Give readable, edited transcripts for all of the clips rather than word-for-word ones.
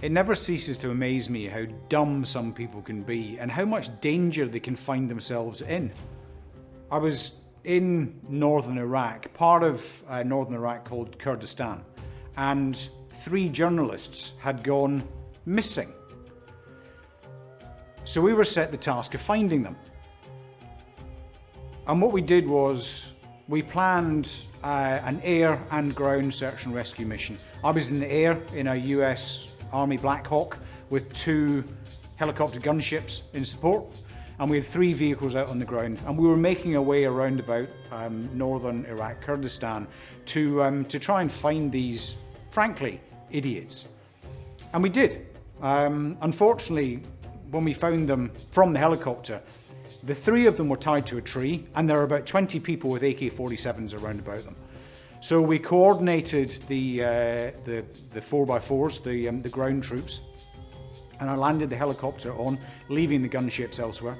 It never ceases to amaze me how dumb some people can be and how much danger they can find themselves in. I was in northern Iraq, part of northern Iraq called Kurdistan, and 3 journalists had gone missing. So we were set the task of finding them. And what we did was we planned an air and ground search and rescue mission. I was in the air in a US Army Blackhawk with 2 helicopter gunships in support, and we had 3 vehicles out on the ground, and we were making our way around about northern Iraq, Kurdistan, to try and find these, frankly, idiots. And we did. Unfortunately, when we found them from the helicopter, the 3 of them were tied to a tree, and there were about 20 people with AK-47s around about them. So we coordinated the 4x4s, the ground troops, and I landed the helicopter on, leaving the gunships elsewhere.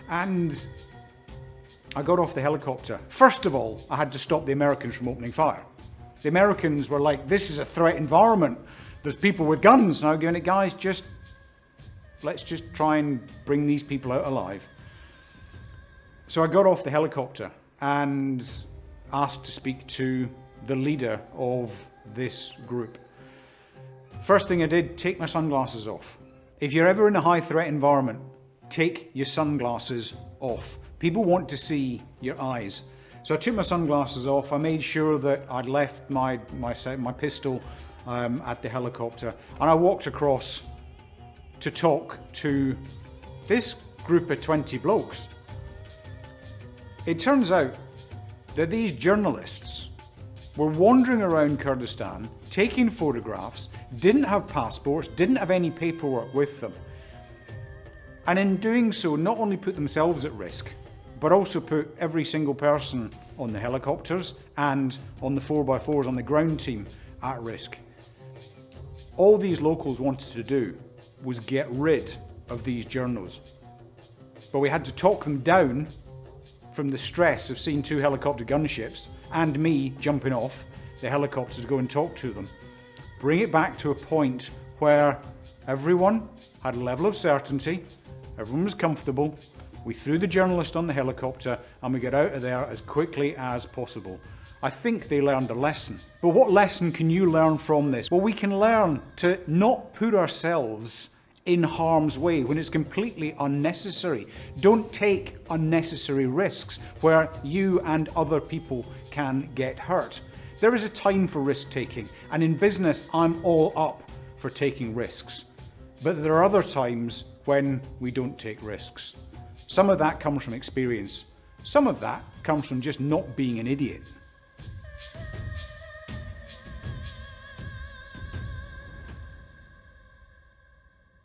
And I got off the helicopter. First of all, I had to stop the Americans from opening fire. The Americans were like, "This is a threat environment. There's people with guns." And I was going, "Guys, let's just try and bring these people out alive." So I got off the helicopter and asked to speak to the leader of this group. First thing I did, take my sunglasses off. If you're ever in a high threat environment, take your sunglasses off. People want to see your eyes. So I took my sunglasses off. I made sure that I'd left my pistol at the helicopter, and I walked across to talk to this group of 20 blokes. It turns out that these journalists were wandering around Kurdistan, taking photographs, didn't have passports, didn't have any paperwork with them. And in doing so, not only put themselves at risk, but also put every single person on the helicopters and on the 4x4s on the ground team at risk. All these locals wanted to do was get rid of these journalists. But we had to talk them down from the stress of seeing 2 helicopter gunships and me jumping off the helicopter to go and talk to them. Bring it back to a point where everyone had a level of certainty, everyone was comfortable. We threw the journalist on the helicopter and we got out of there as quickly as possible. I think they learned a lesson. But what lesson can you learn from this? Well, we can learn to not put ourselves in harm's way when it's completely unnecessary. Don't take unnecessary risks where you and other people can get hurt. There is a time for risk taking, and in business, I'm all up for taking risks. But there are other times when we don't take risks. Some of that comes from experience. Some of that comes from just not being an idiot.